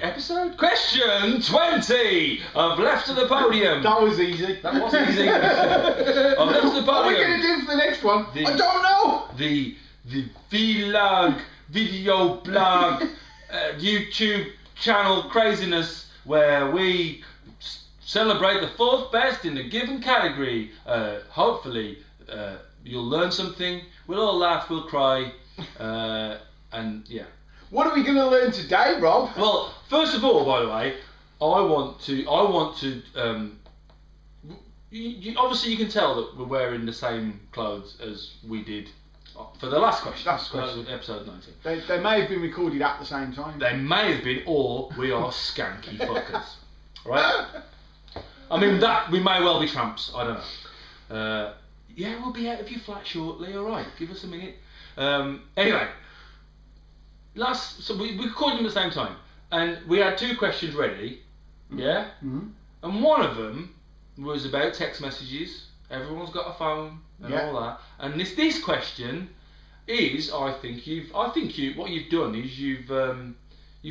episode? Question 20 of Left to the Podium. That was easy. That was easy. Of Left to the Podium. What are we going to do for the next one? I don't know. The vlog, video blog, YouTube channel craziness where we celebrate the 4th best in a given category. Hopefully you'll learn something. We'll all laugh, we'll cry, and yeah. What are we going to learn today, Rob? Well, first of all, by the way, I want to. Obviously, you can tell that we're wearing the same clothes as we did for the last question. Last question. Episode 19. They may have been recorded at the same time. They may have been, or we are skanky fuckers. Right? I mean, that we may well be tramps. I don't know. Yeah, we'll be out of your flat shortly. All right, give us a minute. Anyway, so we recorded them at the same time, and we had 2 questions ready. Yeah. Mm-hmm. And one of them was about text messages. Everyone's got a phone and all that. And this question is, what you've done is you've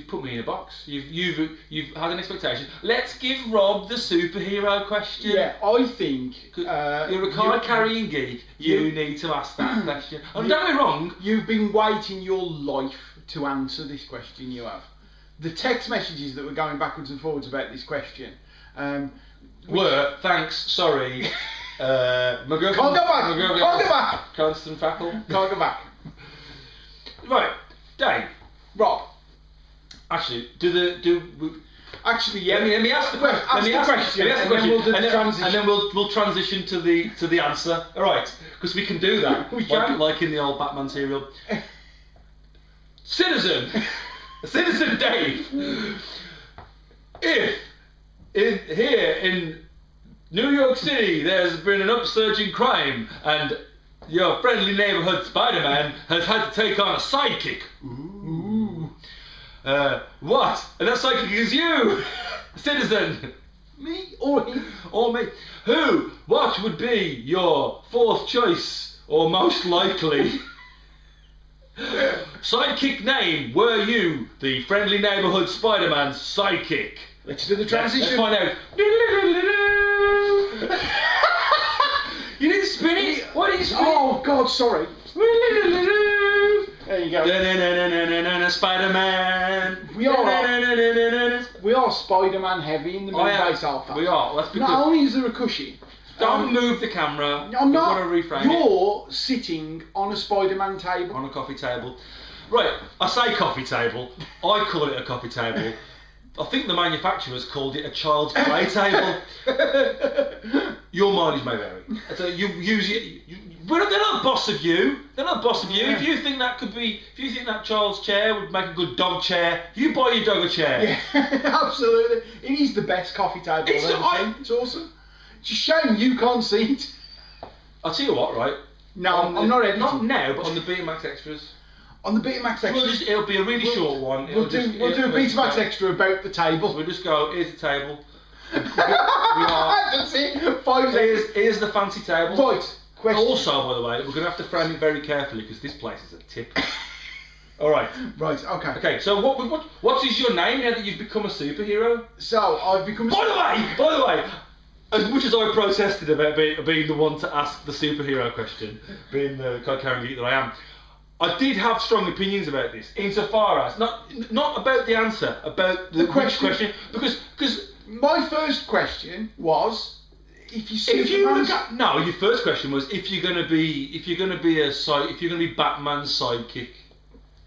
put me in a box. You've had an expectation. Let's give Rob the superhero question. Yeah, I think you're a card-carrying geek. You need to ask that question. And don't get me wrong. You've been waiting your life to answer this question. You have. The text messages that were going backwards and forwards about this question were thanks. Sorry. Can't go back. Can't go back. Constant fackle. Can't go back. Right, Dave. Rob. Actually, Actually, yeah. Let me ask the question. Ask the question, and then we'll do the transition. And then we'll transition to the answer. All right, because we can do that. We can. Like in the old Batman serial. Citizen Dave. If here in New York City there's been an upsurge in crime and your friendly neighborhood Spiderman has had to take on a sidekick. Ooh. What? And that sidekick is you, citizen. Me or him? Or me. What would be your 4th choice or most likely sidekick name were you the friendly neighborhood Spider-Man's sidekick? Let's do the transition. Let's find out. You didn't spin it? What did you spin? Oh God, sorry. There you go. Spider-Man. We are Spider-Man heavy in the Moonbase Alpha. We are. That's because not only is there a cushion. Don't move the camera. I'm not. Want to reframe You're sitting on a Spider-Man table. On a coffee table. Right, I say coffee table. I call it a coffee table. I think the manufacturers called it a child's play table. Your mileage may vary. So you use it. They're not boss of you. They're not boss of you. Yeah. If you think that child's chair would make a good dog chair, you buy your dog a chair. Yeah, absolutely. It is the best coffee table I've ever seen. It's awesome. It's a shame you can't see it. I'll tell you what, right? No, I'm not editing. Not now, but on the Betamax extras. On the Betamax extra, it'll be a really short one. We'll do a Betamax extra about the table. We'll just go, here's the table. That's it. 5 seconds. Here's the fancy table. Right. Question. Also, by the way, we're going to have to frame it very carefully because this place is a tip. All right. Right. Okay. Okay. So what is your name now that you've become a superhero? So I've become. By the way. As much as I protested about being the one to ask the superhero question, being the card-carrying geek that I am, I did have strong opinions about this, insofar as not about the answer, about the question, because my first question was your first question was if you're gonna be Batman's sidekick.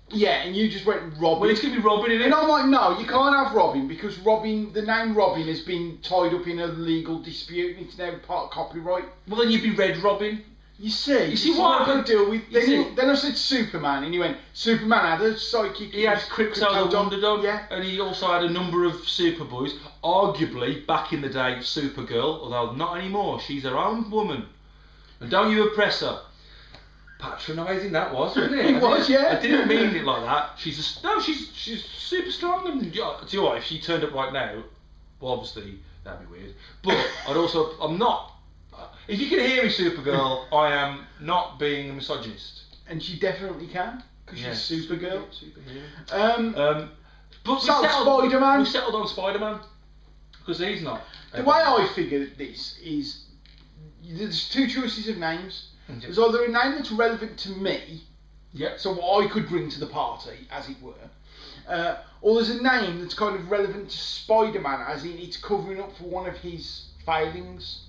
Yeah, and you just went Robin. Well, it's going to be Robin, isn't it? And I'm like, no, you can't have Robin because the name Robin has been tied up in a legal dispute and it's now part of copyright. Well, then you'd be Red Robin. You see what I've got to deal with? Then I said Superman, and you went, Superman had a sidekick. He had Krypto the Wonder Dog, yeah. And he also had a number of Superboys. Arguably, back in the day, Supergirl, although not anymore. She's her own woman. And don't you oppress her. Patronising that was, wasn't it? It was, yeah. I didn't mean it like that. She's super strong, and tell you what, if she turned up right now, well, obviously that'd be weird. But I'm not. If you can hear me, Supergirl, I am not being a misogynist. And she definitely can, because she's Supergirl. Superhero. But So, Spider-Man. We settled on Spider-Man because he's not. The way I figured this is there's two choices of names. Okay. There's either a name that's relevant to me, Yeah. so what I could bring to the party, as it were, or there's a name that's kind of relevant to Spider-Man, as in it's covering up for one of his failings.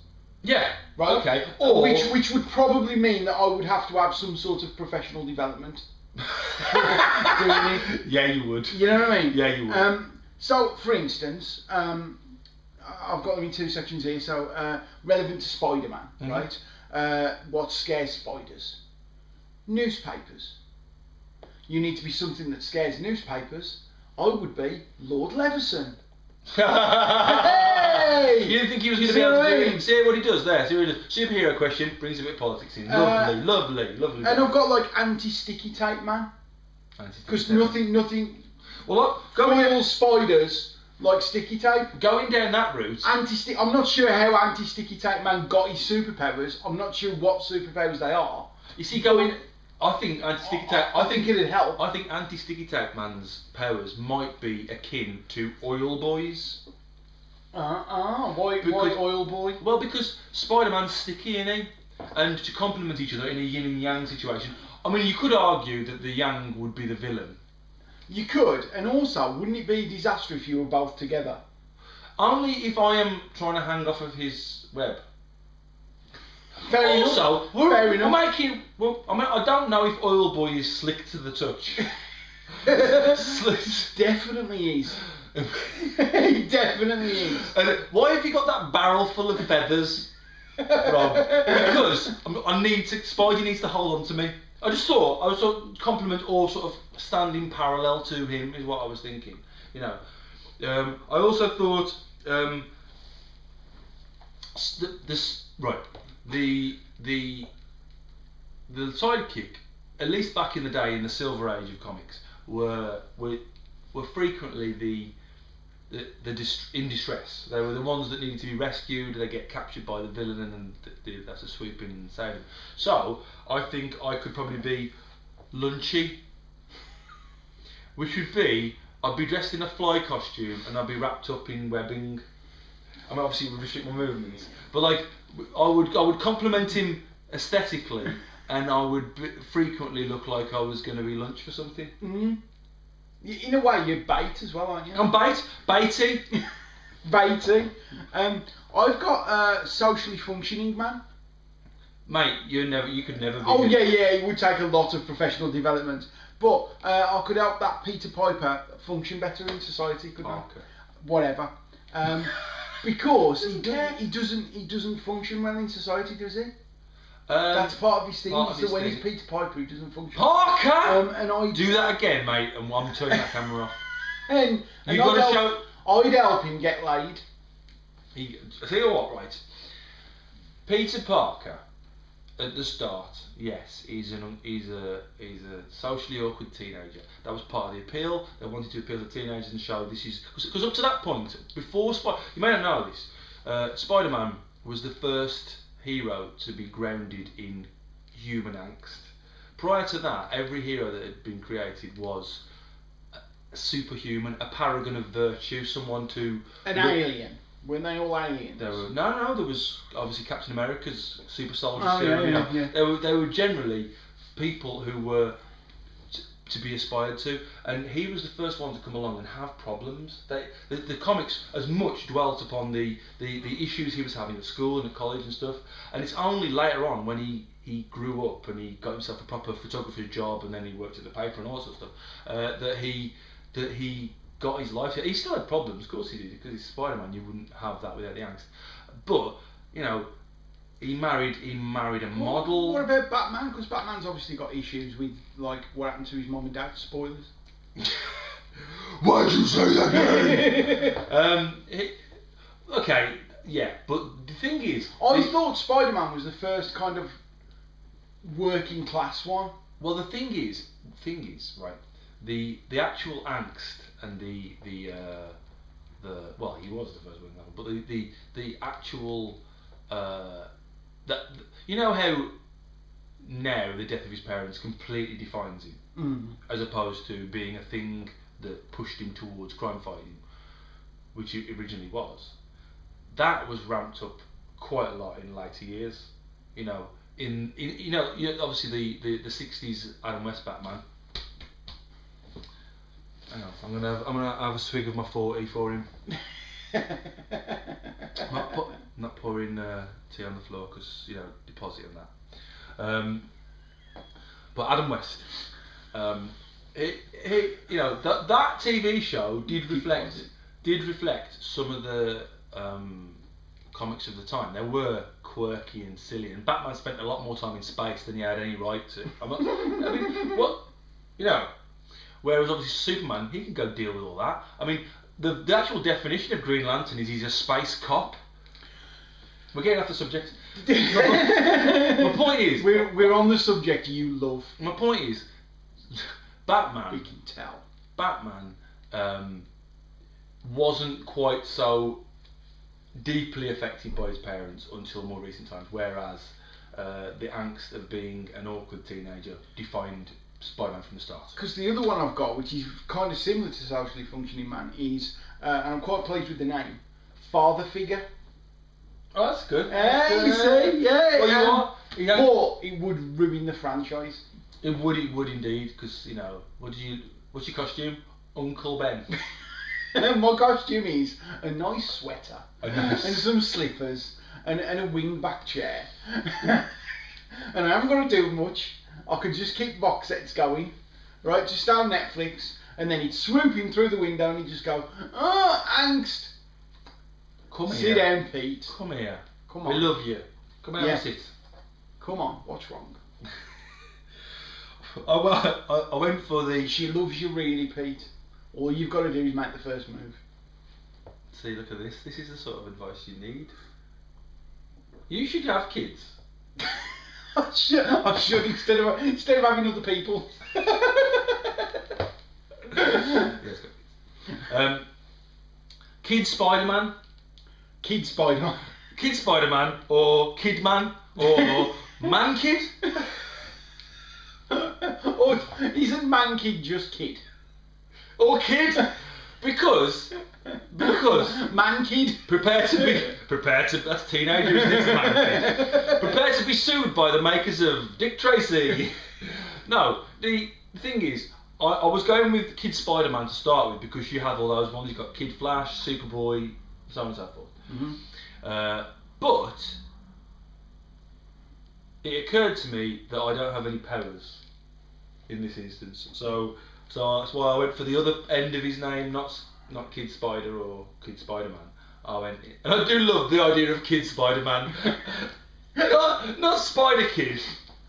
Yeah. Right. Okay. Or which would probably mean that I would have to have some sort of professional development. Doing it. Yeah, you would. You know what I mean? Yeah, you would. So, for instance, I've got them in two sections here. So, relevant to Spider-Man, right? What scares spiders? Newspapers. You need to be something that scares newspapers. I would be Lord Leveson. Hey! You didn't think he was going to be able to do it? See what he does there. See what he does. Superhero question brings a bit of politics in. Lovely. And I've got like anti-sticky tape man. Because nothing. Well, look, going spiders like sticky tape. Going down that route. I'm not sure how anti-sticky tape man got his superpowers. I'm not sure what superpowers they are. You see, going. I think anti-sticky tape. I think it'd help. I think anti-sticky tape man's powers might be akin to oil boys. Why oil boy? Well, because Spider-Man's sticky, isn't he? And to complement each other in a yin and yang situation. I mean, you could argue that the yang would be the villain. You could, and also, wouldn't it be a disaster if you were both together? Only if I am trying to hang off of his web. Fair enough. I don't know if Oil Boy is slick to the touch. Definitely is. He definitely is. And why have you got that barrel full of feathers, Rob? Because Spidey needs to hold on to me. I was sort of compliment or sort of standing parallel to him is what I was thinking. You know, I also thought the sidekick, at least back in the day in the Silver Age of comics, were frequently in distress. They were the ones that needed to be rescued. They get captured by the villain, and then they have to swoop in and save them. So I think I could probably be Lunchy, which would be I'd be dressed in a fly costume and I'd be wrapped up in webbing. I mean, obviously it would restrict my movements, but like I would compliment him aesthetically, and I would frequently look like I was going to be lunch for something. Mm-hmm. In a way, you're bait as well, aren't you? I'm baity. Baity. I've got socially functioning man. Mate, you could never be. Oh yeah, it would take a lot of professional development, but I could help that Peter Piper function better in society, couldn't I? Okay. Whatever. Because he doesn't function well in society, does he? That's part of his thing. So when he's Peter Piper, he doesn't function. Parker! And I do that again, mate, and I'm turning that camera off. and you got to show. I'd help him get laid. Tell you what, right? Peter Parker, at the start, yes, he's a socially awkward teenager. That was part of the appeal. They wanted to appeal to teenagers and show this is because up to that point, before you may not know this, Spider-Man was the first hero to be grounded in human angst. Prior to that, every hero that had been created was a superhuman, a paragon of virtue, someone to alien. Weren't they all aliens? There was obviously Captain America's super soldier serum. Yeah. They were generally people who were to be aspired to, and he was the first one to come along and have problems. The comics as much dwelt upon the issues he was having at school and at college and stuff, and it's only later on when he grew up and he got himself a proper photographer's job and then he worked at the paper and all sorts of stuff that he got his life. He still had problems, of course he did, because he's Spider-Man. You wouldn't have that without the angst. But you know, he married a model. What about Batman? Because Batman's obviously got issues with like what happened to his mum and dad. Spoilers. Why'd you say that name? Okay, yeah, but the thing is, I thought Spider-Man was the first kind of working class one. Well, the thing is, right? The actual angst and the well, he was the first one, but the actual you know how now the death of his parents completely defines him, as opposed to being a thing that pushed him towards crime fighting, which it originally was, that was ramped up quite a lot in later years. You know, obviously the 60s Adam West Batman. Hang on, I'm gonna have a swig of my 40 for him. not pouring tea on the floor because deposit on that. But Adam West, that TV show did reflect some of the comics of the time. They were quirky and silly, and Batman spent a lot more time in space than he had any right to. Whereas obviously Superman, he can go deal with all that. I mean, the actual definition of Green Lantern is he's a space cop. We're getting off the subject. My point is, we're on the subject you love. My point is, Batman. We can tell. Batman wasn't quite so deeply affected by his parents until more recent times, whereas the angst of being an awkward teenager defined Spider-Man from the start. Because the other one I've got, which is kind of similar to Socially Functioning Man, is, and I'm quite pleased with the name, Father Figure. Oh, that's good. You see, yeah. Well, but it would ruin the franchise. It would indeed, because what's your costume? Uncle Ben. My costume is a nice sweater and some slippers and a wingback chair. And I haven't got to do much. I could just keep box sets going, right? Just on Netflix, and then he'd swoop him through the window and he'd just go, "Oh, angst." Come here. Sit down, Pete. Come here. Come on. We love you. Come here and sit. Come on. What's wrong? I went for the. She loves you really, Pete. All you've got to do is make the first move. See, look at this. This is the sort of advice you need. You should have kids. I should instead of having other people. Yes, Kid Spiderman. Kid Spiderman. Kid Spiderman or Kidman or Man Kid. Or isn't Man Kid just Kid? Or Kid, because Man Kid. Prepare to that's teenagers, isn't it? Man Kid. Prepare to be sued by the makers of Dick Tracy. No, the thing is, I was going with Kid Spider-Man to start with because you have all those ones. You've got Kid Flash, Superboy, so on and so forth. Mm-hmm. But it occurred to me that I don't have any powers in this instance, so that's why I went for the other end of his name, not Kid Spider or Kid Spider-Man. And I do love the idea of Kid Spider-Man, not Spider Kid.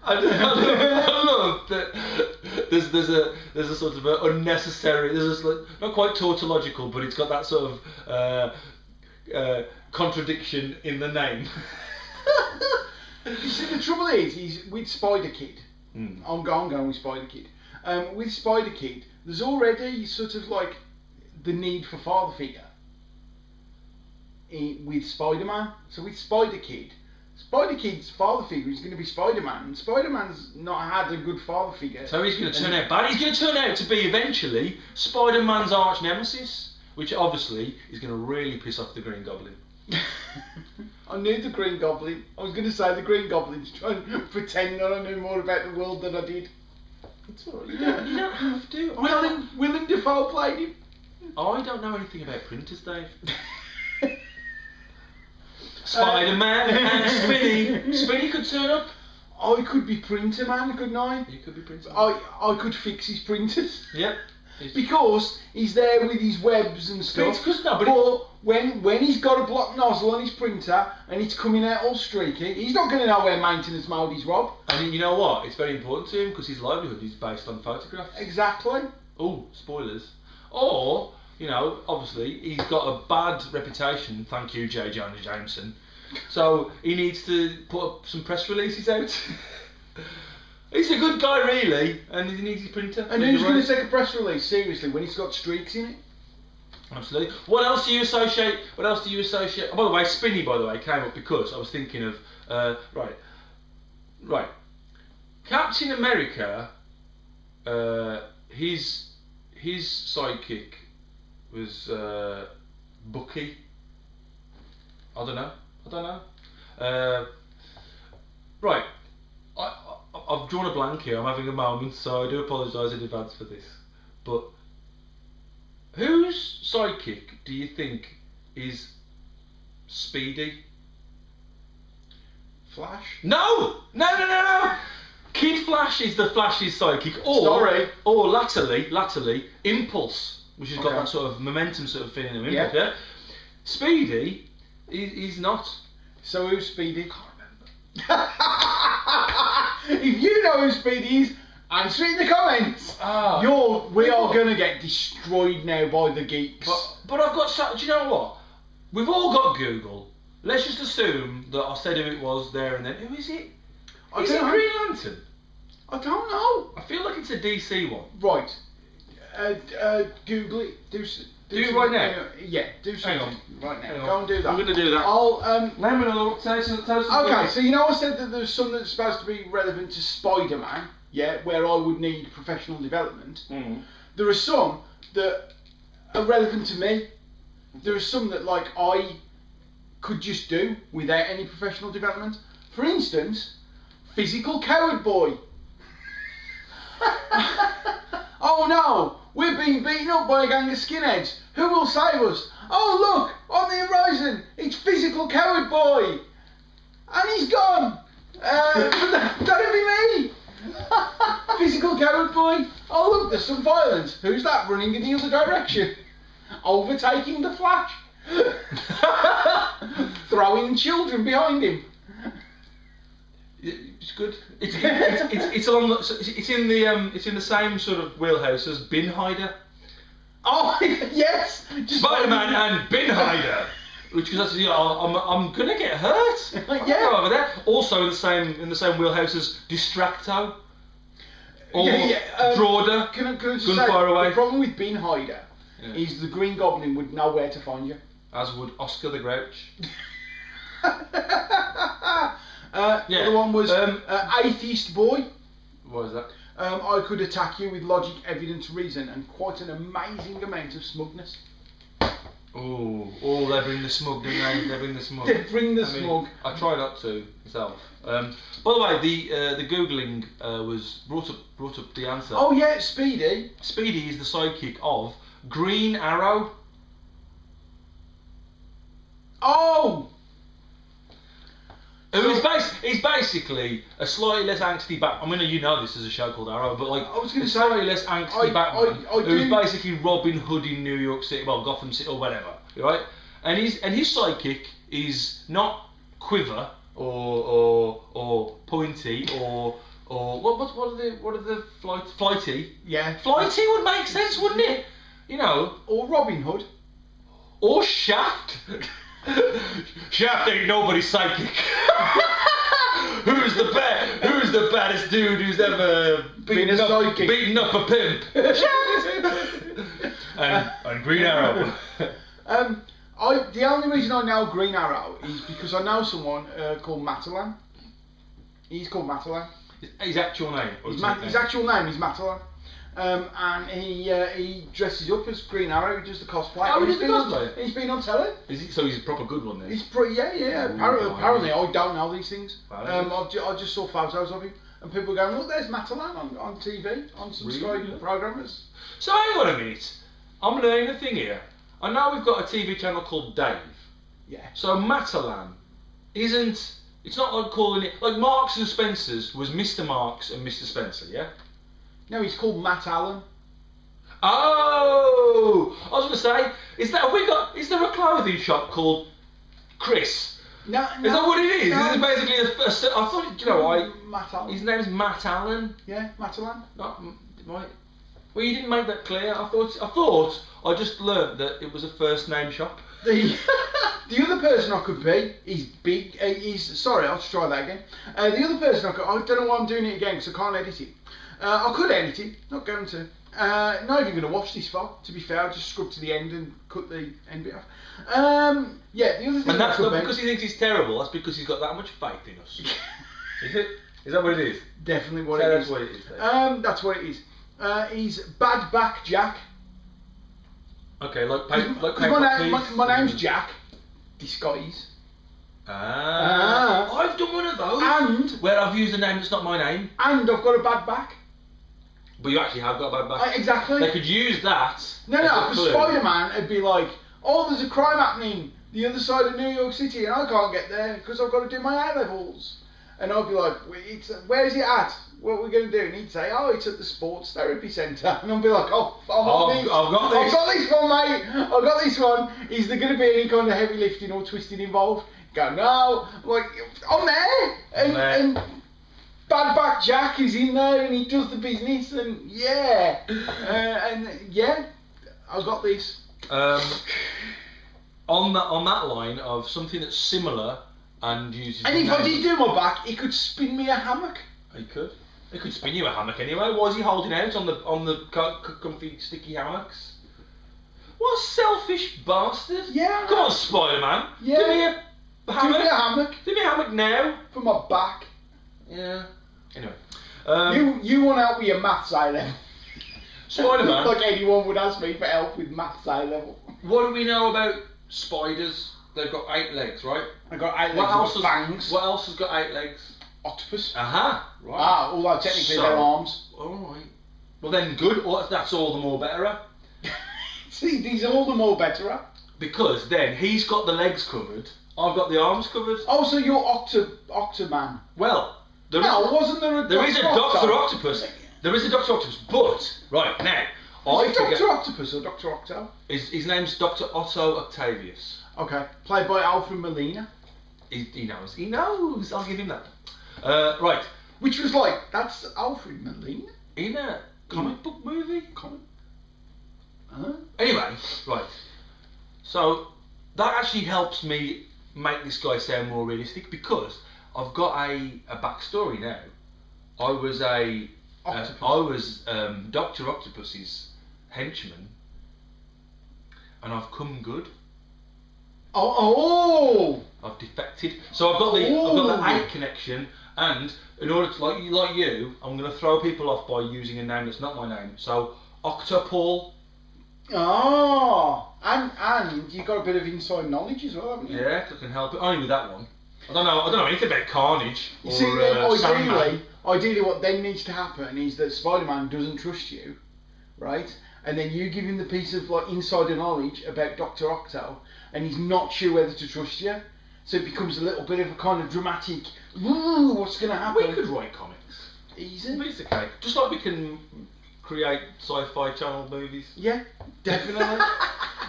I love that there's a sort of a unnecessary, not quite tautological, but it's got that sort of contradiction in the name. You see, the trouble is, he's with Spider Kid. I'm going with Spider Kid. With Spider Kid, there's already sort of like the need for father figure with Spider-Man. So with Spider Kid's father figure is going to be Spider-Man, and Spider-Man's not had a good father figure. So he's going to turn out bad. He's going to turn out to be eventually Spider-Man's arch nemesis, which obviously is going to really piss off the Green Goblin. I knew the Green Goblin. I was going to say the Green Goblin's trying to pretend that I knew more about the world than I did. It's alright. You don't have to. Willem Dafoe played him. I don't know anything about printers, Dave. Spider-Man and Spinny. Spinny could turn up. I could be Printer Man, couldn't I? You could be Printer Man. I could fix his printers. Yep. Because he's there with his webs and stuff. But when he's got a block nozzle on his printer and it's coming out all streaky, he's not going to know where maintenance mode is, Rob. And you know what? It's very important to him because his livelihood is based on photographs. Exactly. Oh, spoilers. Or, obviously he's got a bad reputation, thank you J. Jonah Jameson. So he needs to put up some press releases out. He's a good guy, really, and he needs his printer. And who's going to take a press release seriously when he's got streaks in it? Absolutely. What else do you associate? Oh, by the way, Spinny, came up because I was thinking of right. Captain America, his his sidekick was Bucky. I don't know. Right. I've drawn a blank here. I'm having a moment, so I do apologise in advance for this. But whose sidekick do you think is Speedy? Flash? No! Kid Flash is the Flash's sidekick, or latterly, Impulse, which has got that sort of momentum sort of feeling of Impulse. Yeah. Speedy, he's not. So who's Speedy? Can't remember. If you know who Speedy is, answer it in the comments. We are gonna get destroyed now by the geeks. But I've got. Do you know what? We've all got Google. Let's just assume that I said who it was there and then. Who is it? Is it Green Lantern? I don't know. I feel like it's a DC one. Right. Google it. Do it right now? Yeah, do something. Hang on. Right now. Go and do that. I'm going to do that. I'll Let me know. Tell us okay, so you know I said that there's some that's supposed to be relevant to Spider-Man, yeah, where I would need professional development. Mm. There are some that are relevant to me. There are some that like I could just do without any professional development. For instance, Physical Coward Boy. Oh no, we're being beaten up by a gang of skinheads. Who will save us? Oh look, on the horizon, it's Physical Coward Boy. And he's gone. That'd be me. Physical Coward Boy. Oh look, there's some violence. Who's that running in the other direction? Overtaking the Flash. Throwing children behind him. It's good. It's along. It's in the same sort of wheelhouse as Bin Hider. Oh yes, Spider-Man and Bin Hider. Which is actually, I'm gonna get hurt. Yeah. Go over there. Also in the same wheelhouse as Distracto. Or Drawder. Can I just say, Gunfire Away. the problem with Bin Hider is the Green Goblin would know where to find you. As would Oscar the Grouch. The other one was Atheist Boy. What is that? I could attack you with logic, evidence, reason, and quite an amazing amount of smugness. They bring the smug, don't they? They bring the smug. They bring the smug. I try not to myself. By the way, the googling was brought up the answer. Oh yeah, Speedy. Speedy is the sidekick of Green Arrow. Oh. He's basically a slightly less angsty Batman. I mean, you know this is a show called Arrow, but like I was going to say, slightly less angsty Batman who's basically Robin Hood in New York City, well, Gotham City or whatever, right? And his sidekick is not Quiver or Pointy or what are the Flighty? Yeah. Flighty would make sense, wouldn't it? You know, or Robin Hood, or Shaft. Shaft ain't nobody's psychic. Who's the baddest dude who's ever beaten up a pimp? and Green Arrow. The only reason I know Green Arrow is because I know someone called Matalan. He's called Matalan. His actual name? His actual name is Matalan. And he dresses up as Green Arrow. He does the cosplay. Oh, he's been on telly. So he's a proper good one then? He's apparently, I don't know these things. I just saw photos of him, and people were going, look, there's Matalan on TV, on some Sky programmers. So hang on a minute. I'm learning a thing here. I know we've got a TV channel called Dave. Yeah. So Matalan isn't... It's not like calling it... Like Marks and Spencer's was Mr. Marks and Mr. Spencer, yeah? No, he's called Matt Allen. Oh! I was going to say, is there a clothing shop called Chris? No. Is that what it is? No. Is it basically I thought, Matt Allen. His name's Matt Allen. Yeah, Matt Allen. Right. Well, you didn't make that clear. I thought I just learnt that it was a first name shop. The other person I could be is big. Sorry, I'll just try that again. The other person I don't know why I'm doing it again because I can't edit it. I could edit it, not going to. Not even going to watch this far, to be fair. I'll just scrub to the end and cut the end bit off. The other thing. And that's not because he thinks he's terrible, that's because he's got that much faith in us. Is it? Is that what it is? Definitely what it is. That's what it is. That's what it is. He's Bad Back Jack. Okay, like my name's Jack. Disguise. I've done one of those. And where I've used a name that's not my name. And I've got a bad back. But you actually have got a bad back. Exactly. They could use that. No, because Spider-Man would be like, oh, there's a crime happening the other side of New York City and I can't get there because I've got to do my A-levels. And I'd be like, where's it at? What are we going to do? And he'd say, oh, it's at the sports therapy centre. And I'd be like, I've got this one, mate. I've got this one. Is there going to be any kind of heavy lifting or twisting involved? Go, no. I'm like, I'm there. And Bad Back Jack is in there and he does the business. And yeah. I've got this. On that line of something that's similar and uses. And if I did do my back, he could spin me a hammock. He could. He could spin you a hammock anyway. Why is he holding out on the comfy sticky hammocks? What a selfish bastard! Yeah. Come on, Spider-Man. Yeah. Give me a hammock. Give me a hammock. Give me a hammock now. For my back. Yeah. Anyway. You want help with your maths A level. Spider-Man. Like anyone would ask me for help with maths A level. What do we know about spiders? They've got 8 legs, right? They've got 8 legs with fangs. What else has got 8 legs? Octopus. Aha, right. Although technically they're arms. Alright. Well then, good. That's all the more better. See, these are all the more better. Because then he's got the legs covered, I've got the arms covered. Oh, so you're Octoman. Well, there is a Dr. Octopus. There is a Dr. Octopus, but, right, now, is it Dr. Octopus or Dr. Octo? His name's Dr. Otto Octavius. Okay, played by Alfred Molina. He knows, I'll give him that. Right. Which was like, that's Alfred Molina? In a comic book movie? Huh? Anyway, right. So, that actually helps me make this guy sound more realistic because I've got a backstory now. I was Dr. Octopus's henchman and I've come good. Oh! I've defected. So I've got the 8 connection, and in order to like you, I'm going to throw people off by using a name that's not my name. So Octopol. Oh, and you got a bit of inside knowledge as well, haven't you? Yeah, I can help it. Only with that one. I don't know anything about Carnage. You see, ideally, what then needs to happen is that Spider-Man doesn't trust you, right? And then you give him the piece of like insider knowledge about Dr. Octo, and he's not sure whether to trust you. So it becomes a little bit of a kind of dramatic. Ooh, what's going to happen? We could write comics. Easy. Piece of cake. Just like we can create sci-fi channel movies. Yeah, definitely.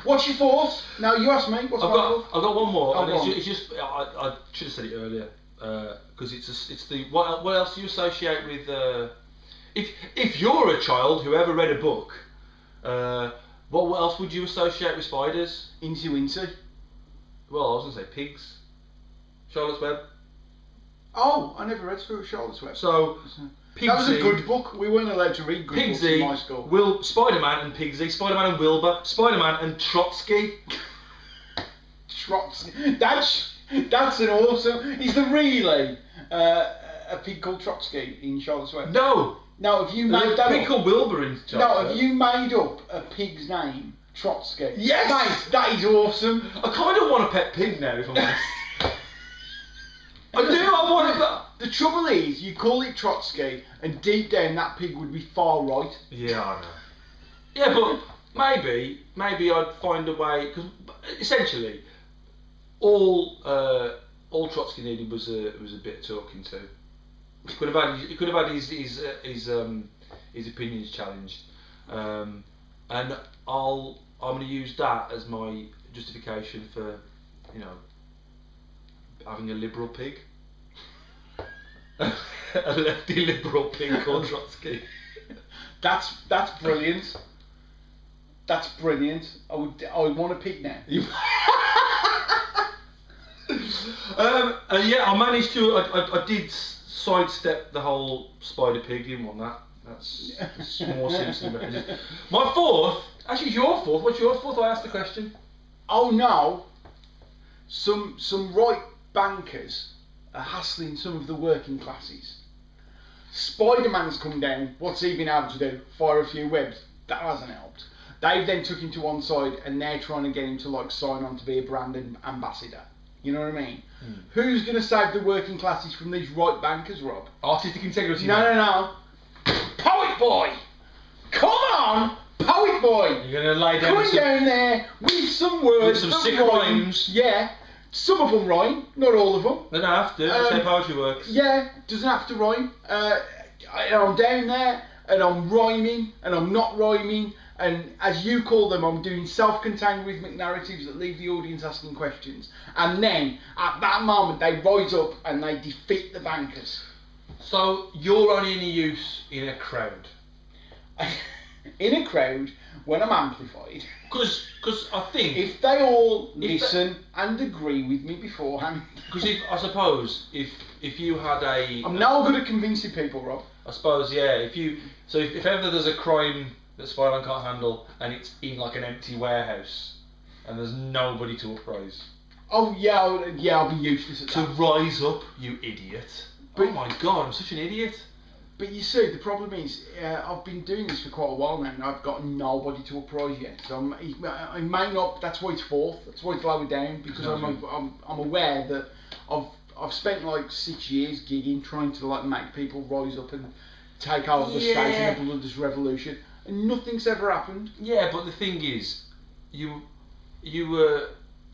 What's your fourth? No, you asked me. What's my fourth? I've got one more. Oh, and it's just I should have said it earlier because it's the what else do you associate with if you're a child who ever read a book, what else would you associate with spiders? Incy Wincy. Well, I was going to say pigs. Charlotte's Web. Oh, I never read Charlotte's Web. So Pigsy, that was a good book. We weren't allowed to read good books in my school. Spider-Man and Pigsy, Spider-Man and Wilbur, Spider-Man and Trotsky. Trotsky. That's an awesome. Is there really a pig called Trotsky in Charlotte's Web? No. No, if you made that pig called Wilbur in Charlotte's No, if you made up a pig's name, Trotsky. Yes. That is awesome. I kind of want a pet pig now, if I'm honest. I do. I want it. The trouble is, you call it Trotsky, and deep down that pig would be far right. Yeah, I know. Yeah, but maybe I'd find a way because essentially, all Trotsky needed was a bit of talking to. He could have had his opinions challenged, and I'm going to use that as my justification for, having a liberal pig. A lefty liberal pig called Trotsky. That's brilliant. That's brilliant. I would want a pig now. And yeah, I managed to. I did sidestep the whole spider pig. Didn't want that. That's more Simpson references. My fourth. Actually, it's your fourth. What's your fourth? I asked the question. Oh no. Some right bankers are hassling some of the working classes. Spider-Man's come down. What's he been able to do? Fire a few webs. That hasn't helped. They've then took him to one side and they're trying to get him to like sign on to be a brand ambassador. You know what I mean? Who's going to save the working classes from these right bankers, Rob? Artistic integrity. No. Poet boy! Come on! Poet boy! You're going to lay down Coming down there with some words. With some sick rhyme. rhymes. Yeah. Some of them rhyme, not all of them. They don't have to, that's how poetry works. Yeah, doesn't have to rhyme. I'm down there and I'm rhyming and I'm not rhyming, and as you call them, I'm doing self-contained rhythmic narratives that leave the audience asking questions. And then, at that moment, they rise up and they defeat the bankers. So, you're only any use in a crowd? In a crowd, when I'm amplified. Because I think... If they all listen and agree with me beforehand... Because I suppose, if you had a... I'm now good at convincing people, Rob. I suppose, yeah, if ever there's a crime that Spiderman can't handle and it's in like an empty warehouse and there's nobody to uprise. Oh yeah, I'll be useless at that. To rise up, you idiot. But, oh my god, I'm such an idiot. But you see, the problem is, I've been doing this for quite a while now and I've got nobody to uprise yet. So I might not, that's why it's fourth, that's why it's lower down, because I'm aware that I've spent like 6 years gigging, trying to like make people rise up and take over the state in a bloodless revolution, and nothing's ever happened. Yeah, but the thing is, you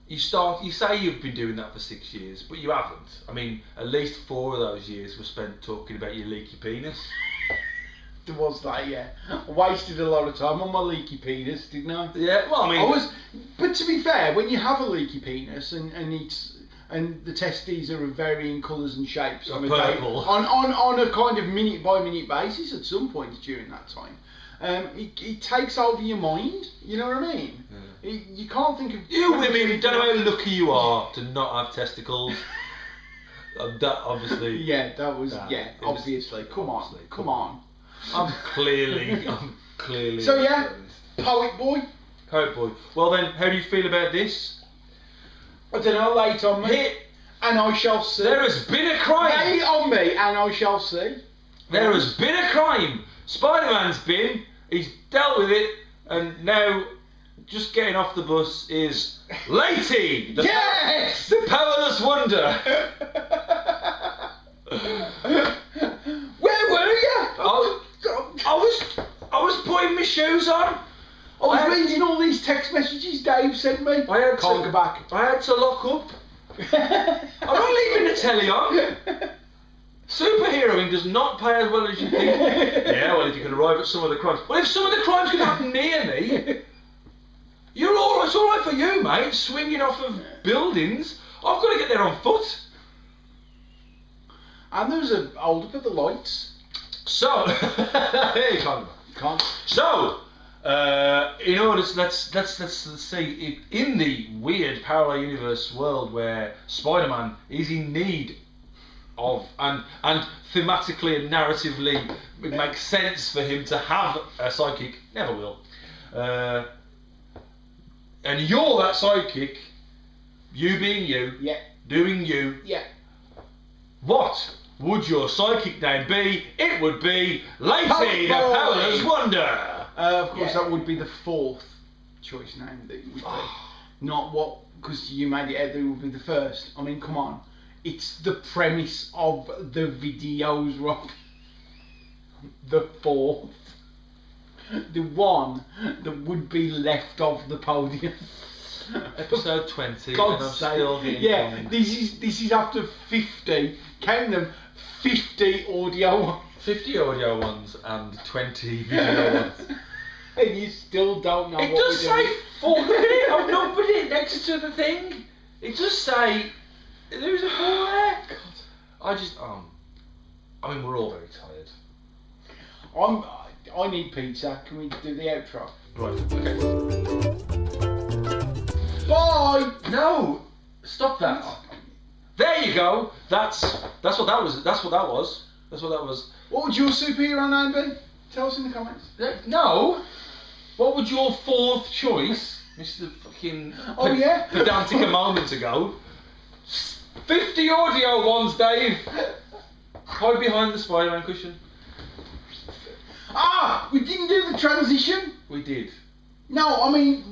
say you've been doing that for 6 years, but you haven't. I mean, at least 4 of those years were spent talking about your leaky penis. There was that, yeah. I wasted a lot of time on my leaky penis, didn't I? Yeah, well, I mean... But to be fair, when you have a leaky penis and the testes are of varying colours and shapes on a kind of minute by minute basis at some point during that time, it takes over your mind. You know what I mean? Yeah. You can't think of you women. Don't know how lucky you are to not have testicles. That obviously. Yeah, that was obviously. Come on. I'm clearly. So yeah, poet boy. Well then, how do you feel about this? I don't know, lay it on me, and I shall see. There has been a crime. Lay it on me, and I shall see. There has been a crime. Spider-Man's he's dealt with it, and now just getting off the bus is Lady, the powerless wonder. Where were you? I was putting my shoes on. I was reading all these text messages Dave sent me. I had to lock up. I'm not leaving the telly on. Superheroing does not pay as well as you think. Yeah, well, if you can arrive at some of the crimes. Well, if some of the crimes could happen near me, it's all right for you, mate, swinging off of buildings. I've got to get there on foot. And there's a hold up of the lights. So, you can't. So, in order to, let's see, in the weird parallel universe world where Spider-Man is in need of, and thematically and narratively it makes sense for him to have a sidekick, never will. And you're that sidekick, you being you, doing you. Yeah. What would your sidekick name be? It would be Lady, the Powerless Wonder. Of course, that would be the fourth choice name that you would be. Not what, because you made it out that it would be the first. I mean, come on. It's the premise of the videos, Rob. The fourth. The one that would be left off the podium. Episode 20. God's sake. This is after 50. Count them. 50 audio. 50 audio ones and 20 video ones. And you still don't know. It does say 4 minutes. I've not put it next to the thing. It does say there's a 4 there. God. I mean, we're all very tired. I need pizza. Can we do the outro? Right. Okay. Bye. No. Stop that. There you go. That's what that was. That's what that was. What would your superhero name be? Tell us in the comments. No. What would your fourth choice, Mr. Fucking pedantic a moment ago? 50 audio ones, Dave. Hide behind the Spider-Man cushion. We didn't do the transition. We did. No, I mean,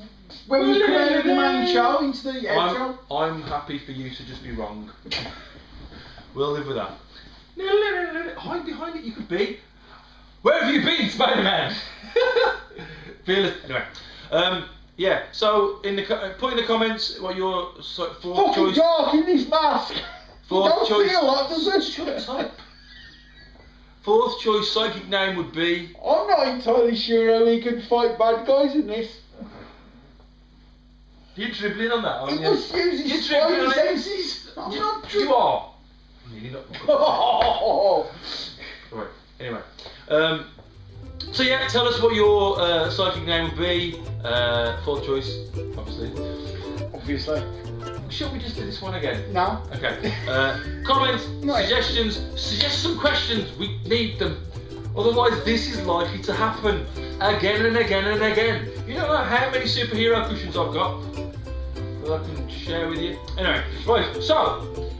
when we come out of the main show into the outro. I'm happy for you to just be wrong. We'll live with that. Hide behind it, you could be. Where have you been, Spiderman? Fearless. Anyway, yeah. So put in the comments what your fourth fucking choice. dark in this mask. Fourth choice. Feel like does it? Fourth choice psychic name would be. I'm not entirely sure how he can fight bad guys in this. You're dribbling on that, aren't He you? must use his spidey senses. I'm not dribbling. You are. You're not. Right. Anyway. So yeah, tell us what your psychic name would be. Fourth choice, obviously. Should we just do this one again? No. Okay. Comments, suggestions, suggest some questions. We need them. Otherwise, this is likely to happen again and again and again. You don't know how many superhero cushions I've got that I can share with you. Anyway, right. So,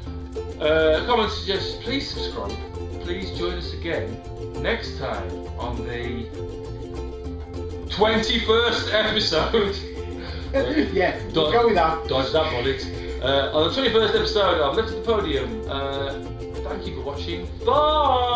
comments, suggest. Please subscribe. Please join us again next time on the 21st episode. Yeah, go with that. Dodge that bullet. On the 21st episode of Left of the Podium. Thank you for watching. Bye!